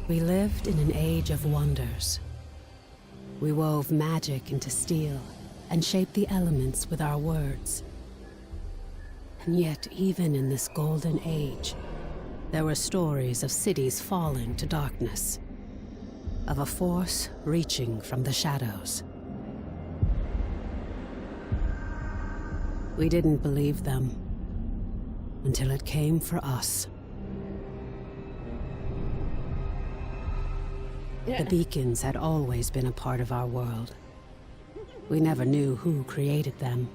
We lived in an age of wonders. We wove magic into steel and shaped the elements with our words. And yet, even in this golden age, there were stories of cities falling to darkness, of a force reaching from the shadows. We didn't believe them until it came for us. The beacons had always been a part of our world. We never knew who created them,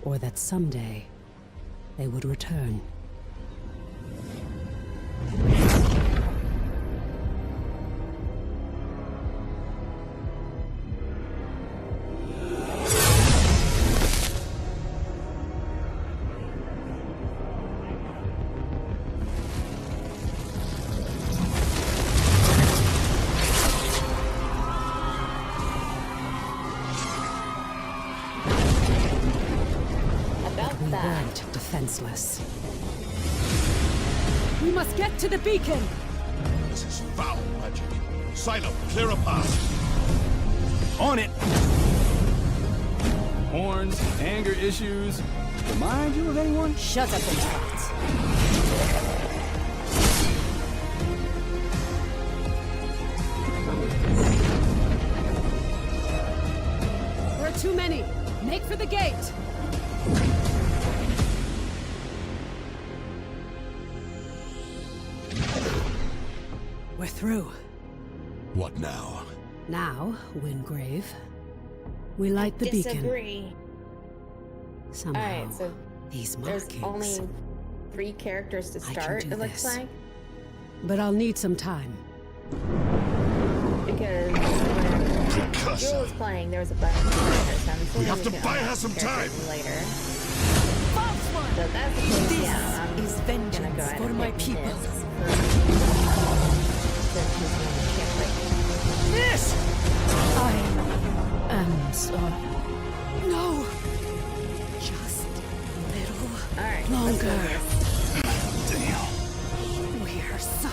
or that someday they would return. Defenseless. We must get to the beacon! This is foul magic. Silo, clear a path. On it! Horns, anger issues. Remind you of anyone? Shut up and talk. There are too many. Make for the gate. We're through. What now? Now, Wingrave, we light the Disagree. beacon. Somehow, Alright, so these there's markings. only 3 characters to I can start, do it looks this. like. But I'll need some time. Because when Jewel Precursor. was playing, there was a bunch of characters. So I'm assuming have to can buy unlock her some characters time. later. False one! So that's the case, This yeah. I'm is gonna vengeance go ahead for and my pick people. this since he's the only champion. This! I am sorry. No! Just a little Alright, let's go longer. here. Damn. We're so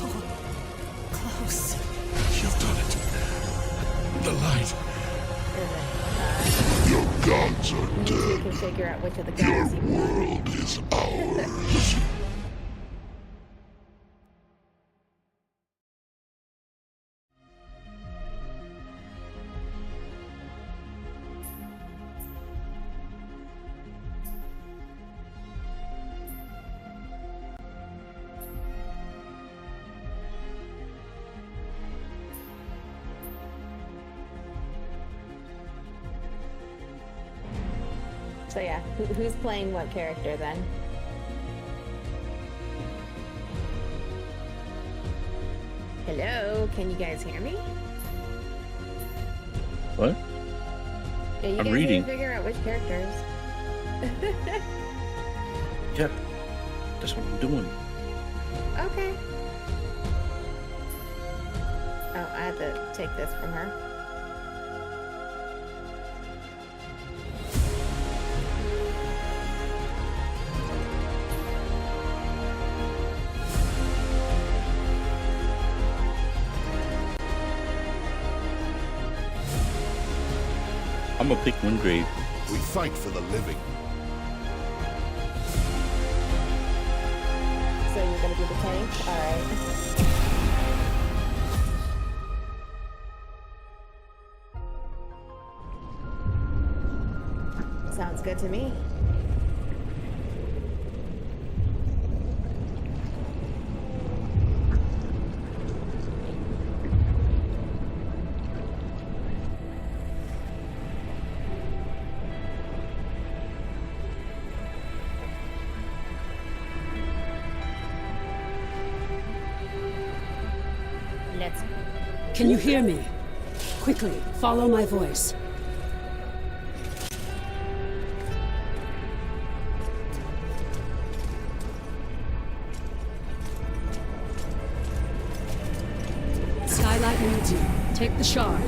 close. You've done it. The light. Is it, Your gods are you two can figure out which of the guys you want. world is ours. So yeah, who's playing what character then? Hello, can you guys hear me? What? Yeah, you I'm guys reading. need to figure out which characters. Yep. That's what I'm doing. Okay. Oh, I have to take this from her. I'm gonna pick Wingrave. We fight for the living. So you're gonna be the tank? Alright. Sounds good to me. Let's Can you hear me? Quickly, follow my voice. Skylight needs you. Take the shard.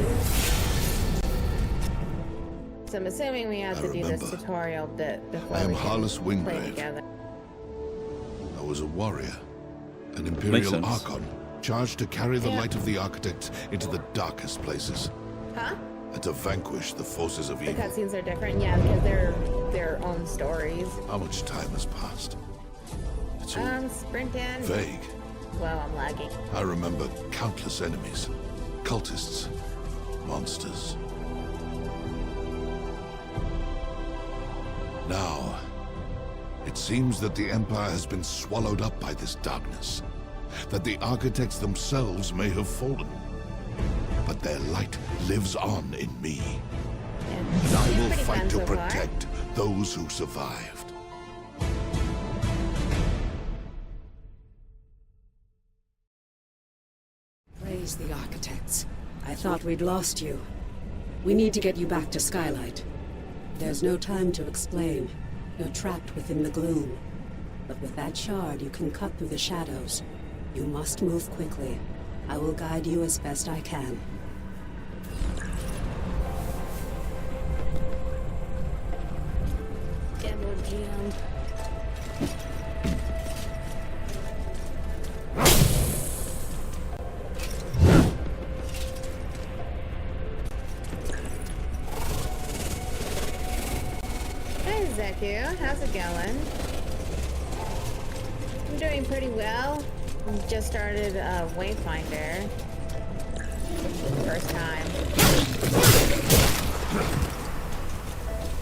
So I'm assuming we have I to do this remember. tutorial bit before I am we can Harless play Wingrave. together. I was a warrior, an Makes Imperial sense. Archon, charged to carry the light of the Architects into the darkest places. Huh? And to vanquish the forces of The evil. cutscenes are different, yeah, because they're their own stories. How much time has passed? It's all Sprinting. vague. Well, I'm lagging. I remember countless enemies, cultists, monsters. Now, it seems that the Empire has been swallowed up by this darkness, that the Architects themselves may have fallen. But their light lives on in me. And I will fight to protect those who survived. Praise the Architects. I thought we'd lost you. We need to get you back to Skylight. There's no time to explain. You're trapped within the gloom. But with that shard, you can cut through the shadows. You must move quickly. I will guide you as best I can. Demo jammed. Hey Zeku, how's it going? I'm doing pretty well. Just started Wayfinder. First time.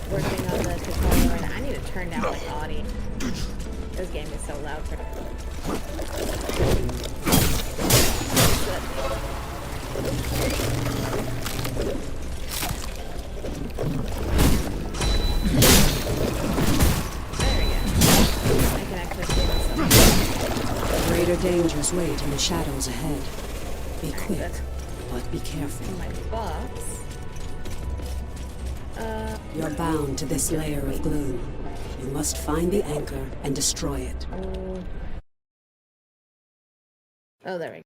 Working on the tutorial right now. I need to turn down my audio. This game is so loud for There we go. I can actually hear myself. Greater dangers wait in the shadows ahead. Be quick, That's but be careful. in my box. You're bound to this layer of gloom. You must find the anchor and destroy it. Oh, there we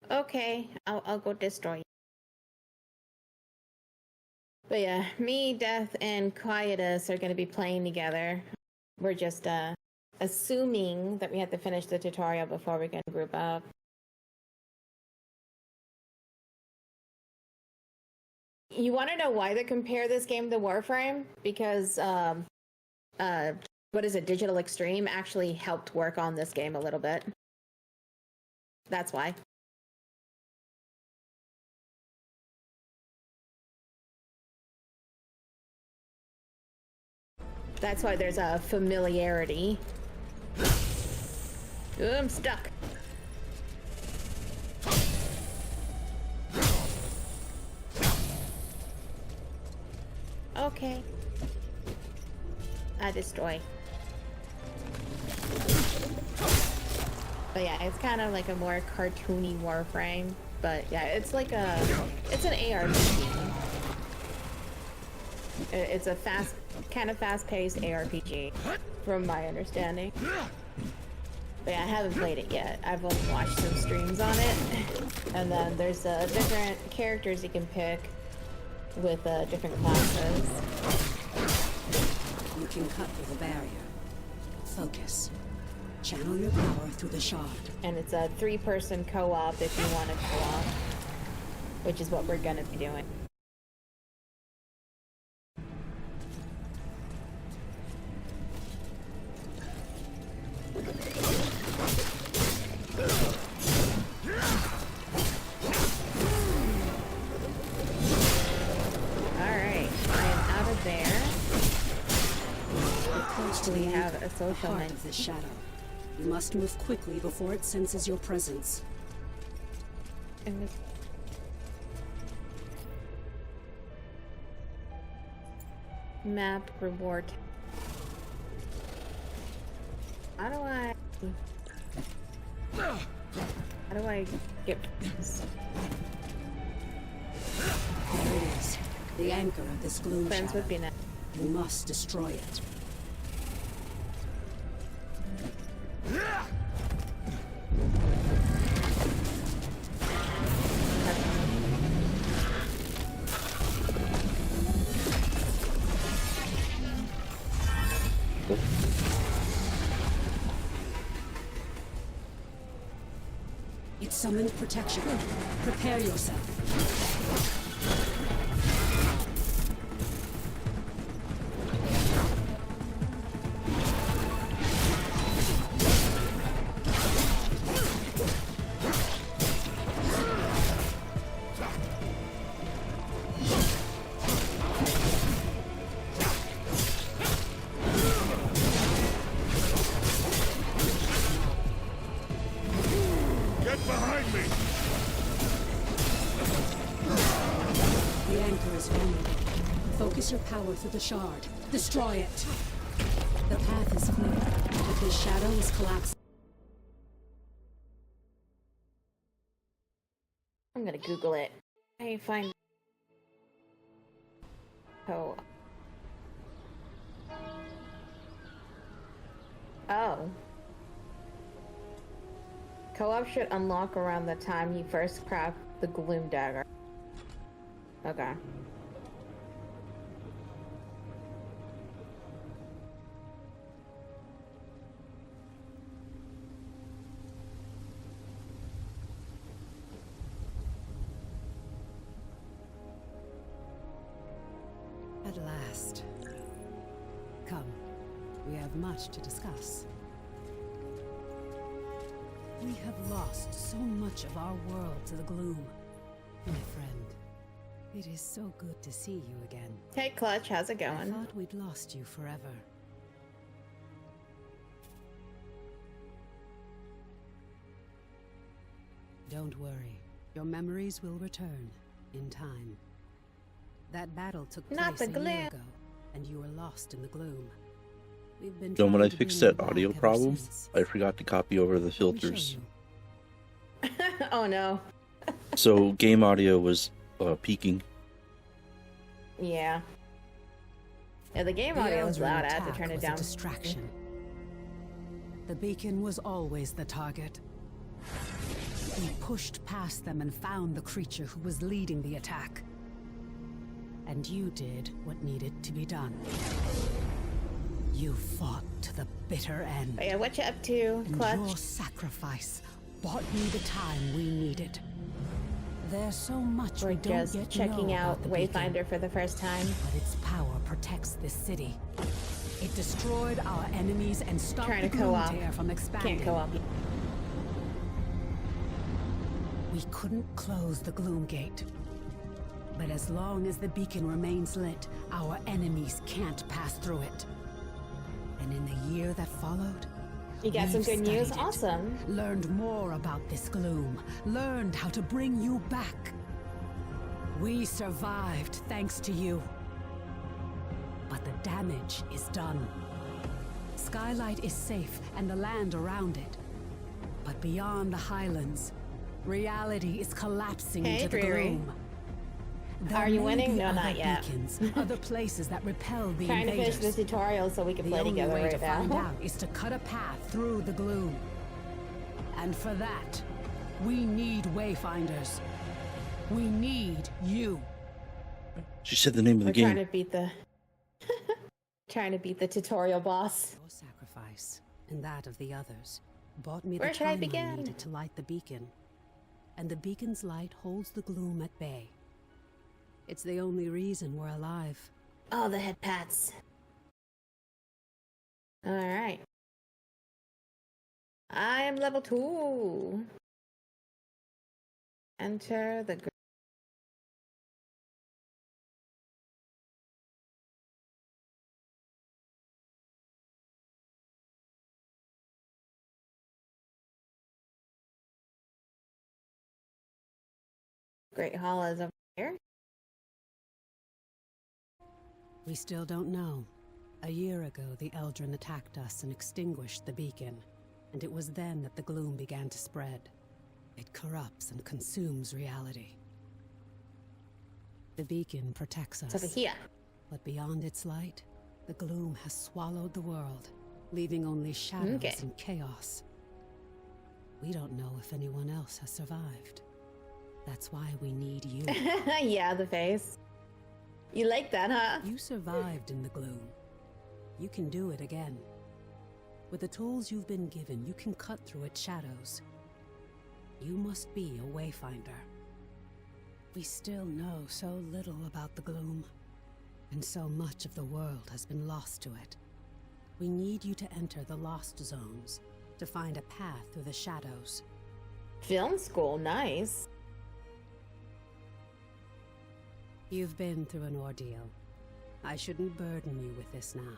go. Okay, I'll go destroy it. But yeah, me, Death, and Quietus are going to be playing together. We're just assuming that we have to finish the tutorial before we can group up. You want to know why they compare this game to Warframe? Because, what is it, Digital Extreme actually helped work on this game a little bit. That's why. That's why there's a familiarity. Ooh, I'm stuck. Okay. I destroy. But yeah, it's kind of like a more cartoony Warframe. But yeah, it's like it's an ARPG. It's a kind of fast-paced ARPG, from my understanding. But yeah, I haven't played it yet. I've only watched some streams on it. And then there's different characters you can pick with different classes. You can cut through the barrier. Focus. Channel your power through the shard. And it's a 3-person co-op if you want to co-op, which is what we're gonna be doing. We have a social heart of this shadow. You must move quickly before it senses your presence. Map reward. How do I get this? There it is. The anchor of this gloom Friends shadow. would be nice. You must destroy it. Cool. It summoned protection. Prepare yourself. Get behind me! The anchor is vulnerable. Focus your power through the shard. Destroy it. The path is clear, but his shadow is collapsing. I'm gonna Google it. I find. Oh. Oh. Co-op should unlock around the time you first craft the Gloom Dagger. Okay. At last. Come, we have much to discuss. We have lost so much of our world to the gloom. My friend, it is so good to see you again. Hey Clutch, how's it I going? thought we'd lost you forever. Don't worry, your memories will return in time. That battle took Not place the a year gloom. ago, and you were lost in the gloom. We've been So when trying I to fixed bring you that back audio ever problem, since. I forgot to copy over the Let me show filters. you. Oh no. So game audio was peaking. Yeah. Yeah, the game The audio was Eldrin loud. I had to attack turn it was down. A distraction. The beacon was always the target. We pushed past them and found the creature who was leading the attack. And you did what needed to be done. You fought to the bitter end. Oh yeah, what you up to, And Clutch? your sacrifice bought me the time we needed. There's so much We're we don't just yet checking know out about the beacon. Wayfinder for the first time. But its power protects this city. It destroyed our enemies and stopped Trying the to gloom co-op. tear from expanding. Can't co-op. We couldn't close the gloom gate. But as long as the beacon remains lit, our enemies can't pass through it. And in the year that followed, You got some we've good news? studied it, Awesome. learned more about this gloom, learned how to bring you back. We survived thanks to you. But the damage is done. Skylight is safe and the land around it. But beyond the highlands, reality is collapsing Hey, into the Dreary. gloom. There Are you may winning? be No, other not yet. beacons, other places that repel the Trying to finish invaders. the tutorial so we can The play only together way to right find now. out is to cut a path through the gloom. And for that, we need Wayfinders. We need you. She said the name of the We're game. trying to beat the trying to beat the tutorial boss. Your sacrifice and that of the others bought me Where the should I time begin? needed to light the beacon. And the beacon's light holds the gloom at bay. It's the only reason we're alive. Oh, the head pats. All right. I am level 2. Enter the Great Hall is over here. We still don't know. A year ago, the Eldrin attacked us and extinguished the beacon. And it was then that the gloom began to spread. It corrupts and consumes reality. The beacon protects us. It's over here. But beyond its light, the gloom has swallowed the world, leaving only shadows Okay. and chaos. We don't know if anyone else has survived. That's why we need you. Yeah, the face. You like that, huh? You survived in the gloom. You can do it again. With the tools you've been given, you can cut through its shadows. You must be a Wayfinder. We still know so little about the gloom, and so much of the world has been lost to it. We need you to enter the Lost Zones, to find a path through the shadows. Film school, nice. You've been through an ordeal. I shouldn't burden you with this now.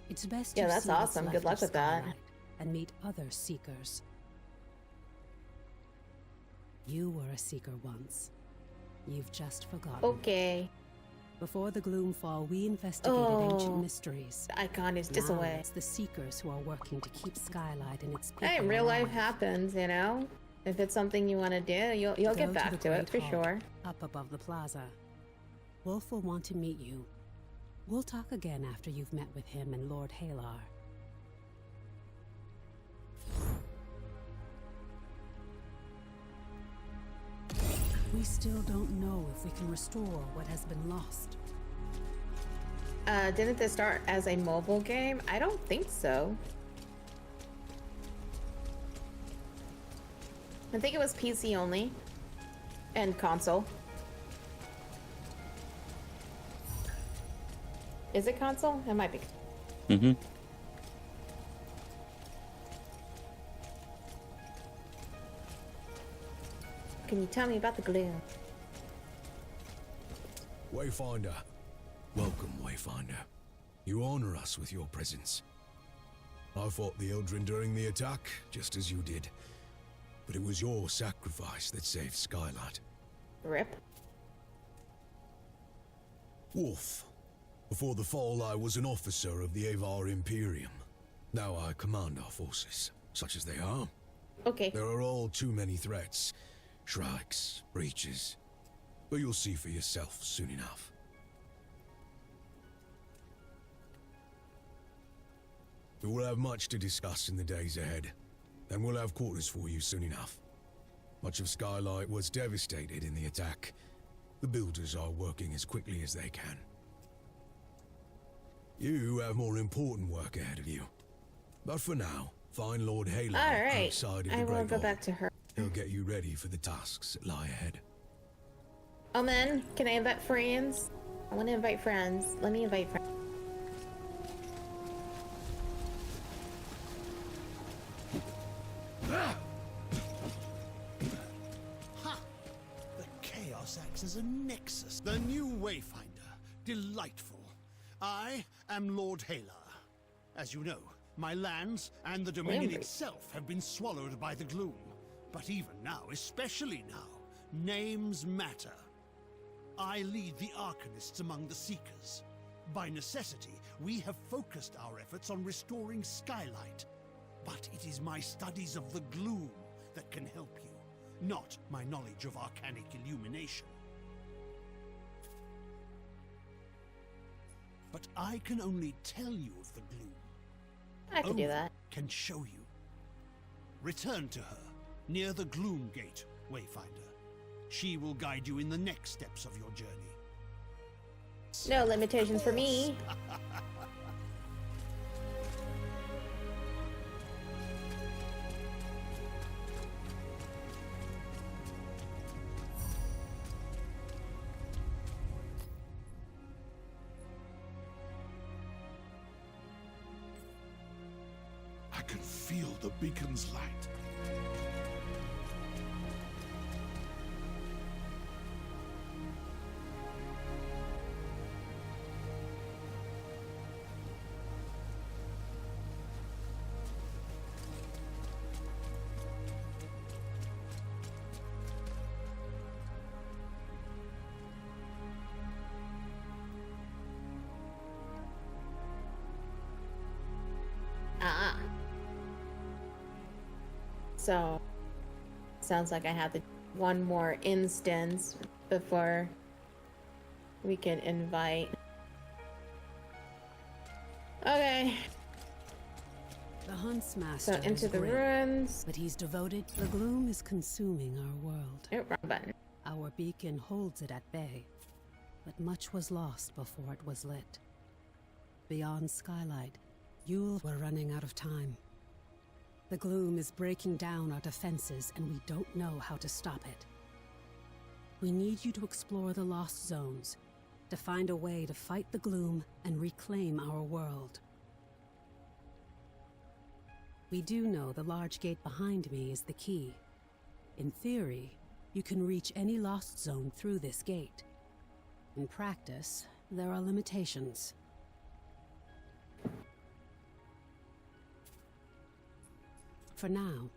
It's best Yeah, you that's see what's awesome. left Good luck of with that. Skylight and meet other seekers. You were a seeker once. You've just forgotten. Okay. Before the Gloomfall, we investigated ancient mysteries. The icon is Now disaway. it's the seekers who are working to keep Skylight and its people Hey, real life alive. happens, you know? If it's something you want to do, you'll Go get back the to it Great for Hall, sure. Up above the plaza. Wolf will want to meet you. We'll talk again after you've met with him and Lord Halar. We still don't know if we can restore what has been lost. Didn't this start as a mobile game? I don't think so. I think it was PC only. And console. Is it console? It might be. Mm-hmm. Can you tell me about the gloom? Wayfinder. Welcome, Wayfinder. You honor us with your presence. I fought the Eldrin during the attack, just as you did. But it was your sacrifice that saved Skylight. Rip. Wolf. Before the fall, I was an officer of the Avar Imperium. Now I command our forces, such as they are. Okay. There are all too many threats. Shrikes, breaches. But you'll see for yourself soon enough. We will have much to discuss in the days ahead, and we'll have quarters for you soon enough. Much of Skylight was devastated in the attack. The builders are working as quickly as they can. You have more important work ahead of you. But for now, find Lord Halar Alright. outside of the I will Great go Hall. back to her. He'll get you ready for the tasks that lie ahead. Oh man, can I invite friends? I want to invite friends. Let me invite friends. The Chaos acts as a nexus. The new Wayfinder. Delightful. I am Lord Halar. As you know, my lands and the Dominion Lambert. itself have been swallowed by the gloom. But even now, especially now, names matter. I lead the Arcanists among the Seekers. By necessity, we have focused our efforts on restoring Skylight. But it is my studies of the gloom that can help you, not my knowledge of arcanic illumination. But I can only tell you of the gloom. I could do Only that. can show you. Return to her, near the Gloom Gate, Wayfinder. She will guide you in the next steps of your journey. No limitations for me. I can feel the beacon's light. Ah. So, sounds like I have to one more instance before we can invite. Okay, The Huntsmaster so into is the great, ruins. but he's devoted. The gloom is consuming our world. Oh, wrong button. Our beacon holds it at bay, but much was lost before it was lit. beyond Skylight, we're running out of time. The gloom is breaking down our defenses, and we don't know how to stop it. We need you to explore the Lost Zones, to find a way to fight the gloom and reclaim our world. We do know the large gate behind me is the key. In theory, you can reach any Lost Zone through this gate. In practice, there are limitations. For now,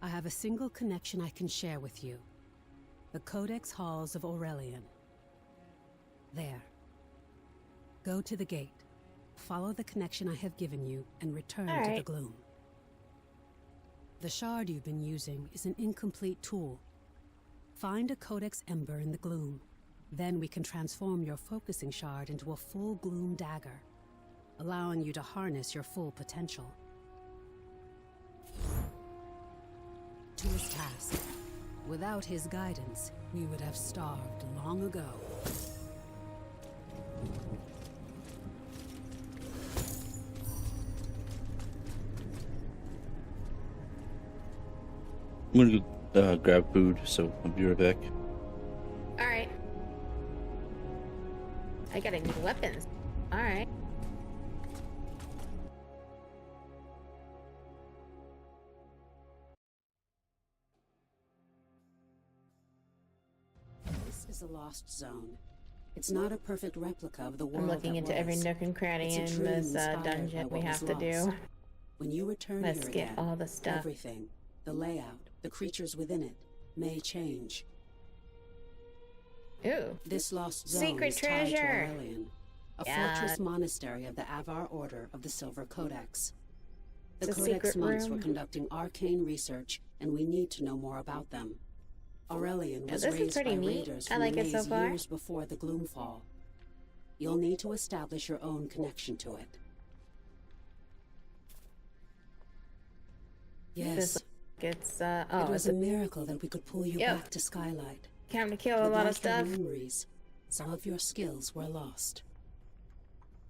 I have a single connection I can share with you. The Codex Halls of Aurelian. There. Go to the gate. Follow the connection I have given you and return to the gloom. The shard you've been using is an incomplete tool. Find a Codex Ember in the gloom. Then we can transform your focusing shard into a full gloom dagger, allowing you to harness your full potential. To his task. Without his guidance, we would have starved long ago. I'm gonna go grab food, so I'll be right back. Alright. I gotta need weapons. Alright. This is a lost zone. It's not a perfect replica of the world. I'm looking into every nook and cranny in this dungeon we have to do. When you return Let's here get again, all the stuff. everything, the layout, the creatures within it, may change. Ooh. This lost zone Secret is tied to treasure. Aurelian, a Yeah. fortress monastery of the Avar Order of the Silver Codex. The It's a Codex secret monks room. were conducting arcane research, and we need to know more about them. Aurelian was this is raised pretty by neat. raiders I from like the it so maze far. years before the Gloomfall. You'll need to establish your own connection to it. Yes, It's it was a miracle that we could pull you Yep. back to Skylight. time to kill a But lot of like your stuff. memories, some of your skills were lost.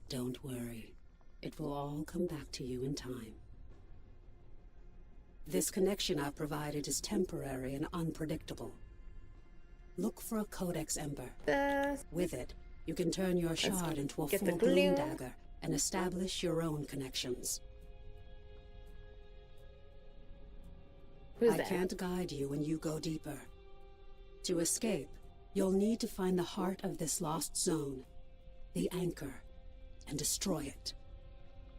Don't worry. It will all come back to you in time. This connection I've provided is temporary and unpredictable. Look for a Codex Ember. With it, you can turn your shard into a get the full gloom glue. dagger and establish your own connections. Who's I that? can't guide you when you go deeper. To escape, you'll need to find the heart of this lost zone, the anchor, and destroy it.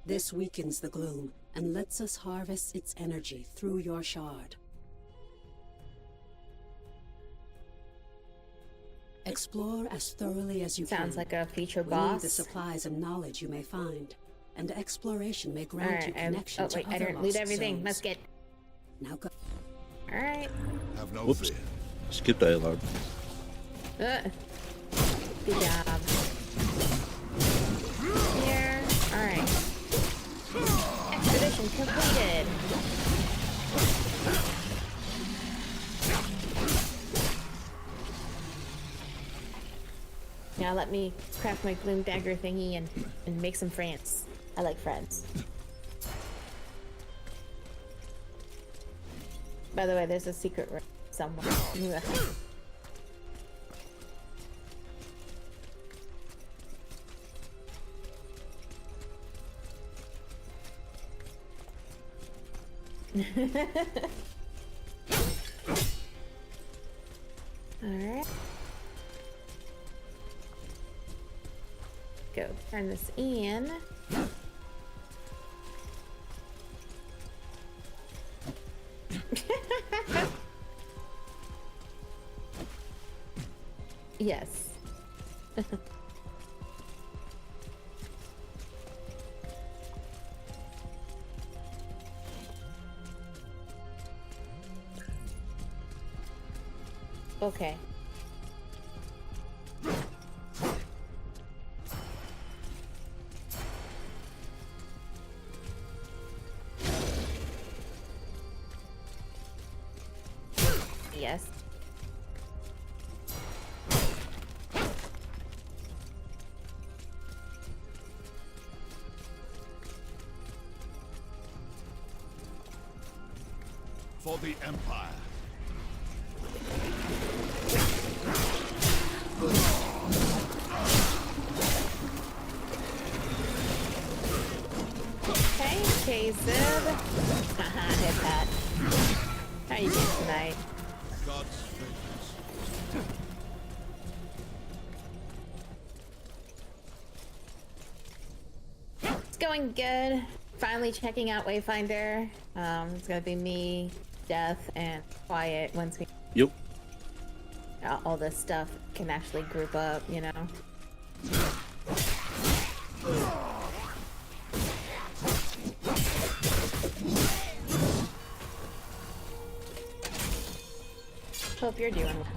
This weakens the gloom and lets us harvest its energy through your shard. Explore as thoroughly as you can. Sounds like a feature We boss. need the supplies and knowledge you may find, and exploration may grant you Alright, connection oh to wait, I other didn't lost loot everything. zones. Let's get. Now go. Alright. Have no Whoops. fear. Skip dialogue. Good job. Here. Alright. Expedition completed. Now let me craft my gloom dagger thingy and make some friends. I like friends. By the way, there's a secret room somewhere. Alright. Go turn this in. Yes. Okay. Yes. for the Empire. Hey, K-Zib. Haha, hit that. How you doing tonight? God's favors. It's going good. Finally checking out Wayfinder. It's gonna be me, Death, and Quiet once we Yep. all this stuff can actually group up, you know. Hope you're doing well.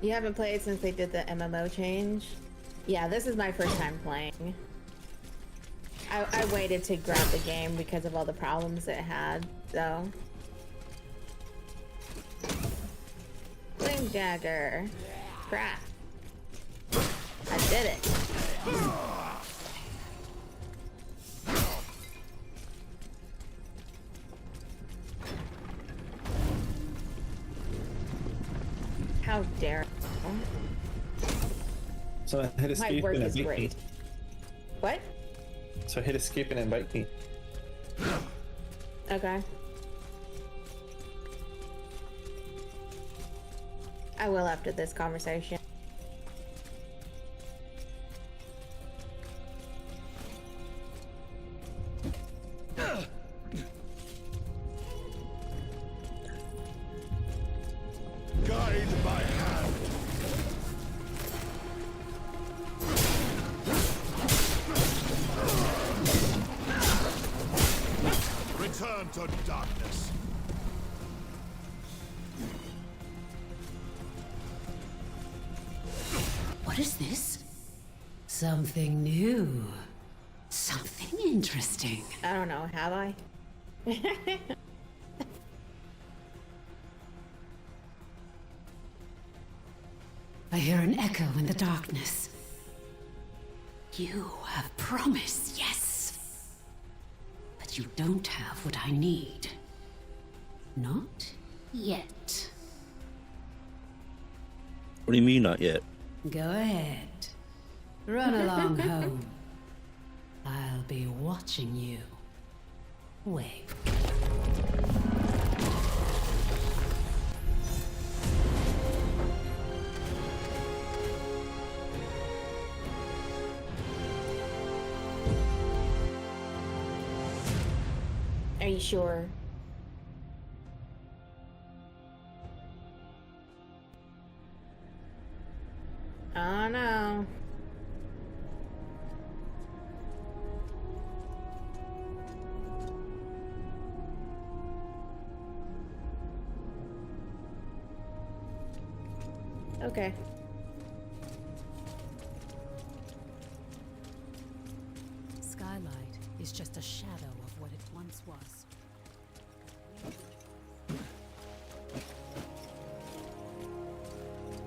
You haven't played since they did the MMO change? Yeah, this is my first time playing. I waited to grab the game because of all the problems it had, so. Flame dagger. Crap. I did it. How dare you? So I hit My escape work and is invite me. great. What? So hit escape and invite me. Okay. I will after this conversation. Guide my hand. Return to darkness. What is this? Something new. Something interesting. I don't know, have I? I hear an echo in the darkness. You have promise, yes. But you don't have what I need. Not yet. What do you mean, not yet? Go ahead. Run along home. I'll be watching you. Wait. Are you sure? Oh no. Okay. Skylight is just a shadow of what it once was.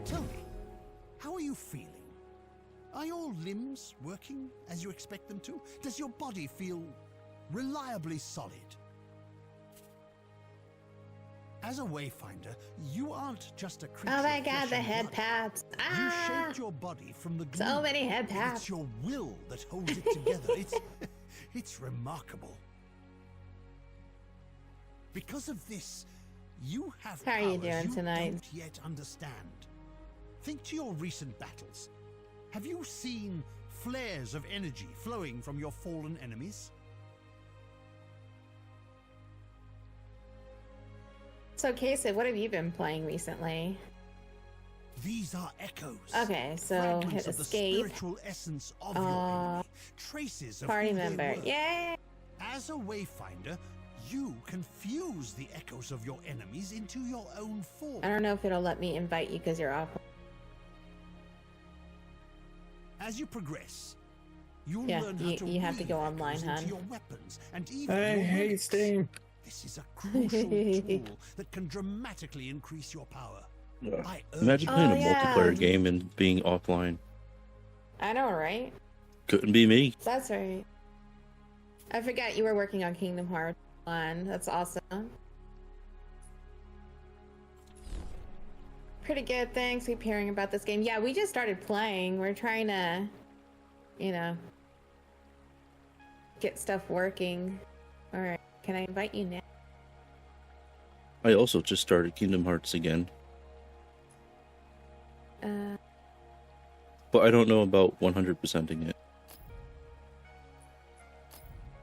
Tell me, how are you feeling? Are your limbs working as you expect them to? Does your body feel reliably solid? As a Wayfinder, you aren't just a creature. Oh my of god, flesh the and head blood. pads. You Ah! shaped your body from the glue. So many head And pads. it's your will that holds it together. It's remarkable. Because of this, you have How are you powers doing tonight? don't yet understand. Think to your recent battles. Have you seen flares of energy flowing from your fallen enemies? So, Casey, what have you been playing recently? These are echoes. Okay, so fragments hit of the escape. spiritual essence of your enemy, traces of Party who member. they were. Yay! As a Wayfinder, you can fuse the echoes of your enemies into your own form. I don't know if it'll let me invite you because you're off. As you progress, you'll Yeah, learn how to you have to weave go online, echoes into hun. your weapons and even I your hate relics. Steam. This This is a crucial tool that can dramatically increase your power. I urge Imagine playing a yeah. multiplayer game and being offline. I know, right? Couldn't be me. That's right. I forgot you were working on Kingdom Hearts 1. That's awesome. Pretty good, thanks. Keep hearing about this game. Yeah, we just started playing. We're trying to, you know, get stuff working. Alright, can I invite you now? I also just started Kingdom Hearts again. But I don't know about 100%ing it.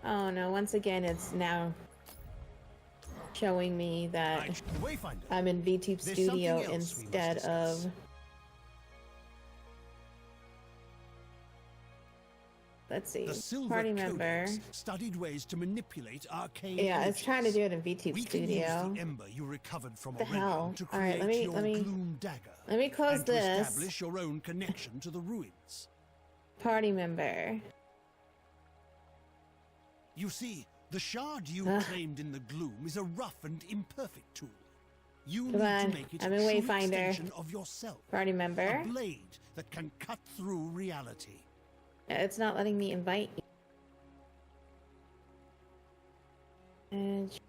Oh no, once again it's now showing me that Wayfinder. I'm in VTube There's Studio something else we must instead discuss. of... Let's see, The Silver party member. Codex studied ways to manipulate arcane Yeah, it's trying to energies. do it in VTube We can use Studio. the ember you recovered from The a realm hell? to All right, create let me- your gloom dagger. Let me close and to this. establish your own connection to the ruins. Party member. You see, the shard you claimed in the gloom is a rough and imperfect tool. You Come need on, to make it I'm a in true Wayfinder. extension of yourself. Party member. A blade that can cut through reality. It's not letting me invite you. And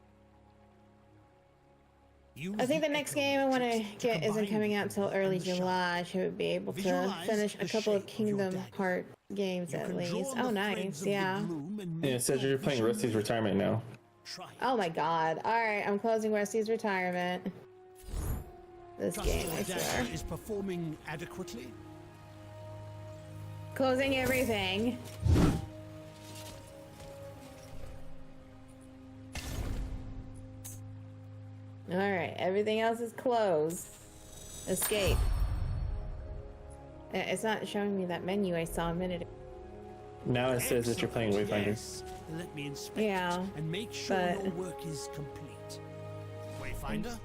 Use I think the the next echo game I want to matrix get isn't combine coming out the until ember early and the July. shard. I should be able to Visualize finish the a couple of shape of your Kingdom dagger. Heart games You at can least. draw Oh, the nice. threads of the Yeah. gloom and Yeah, it make says your you're playing vision Rusty's real. retirement now. Try it. Oh my god. Alright, I'm closing Rusty's retirement. This Trust game, your I dagger swear. is performing adequately. Closing everything. Alright, everything else is closed. Escape. It's not showing me that menu I saw a minute ago. Now it says that you're playing Wayfinder. Yes. Let me inspect Yeah, and make sure but- your work is complete. Wayfinder,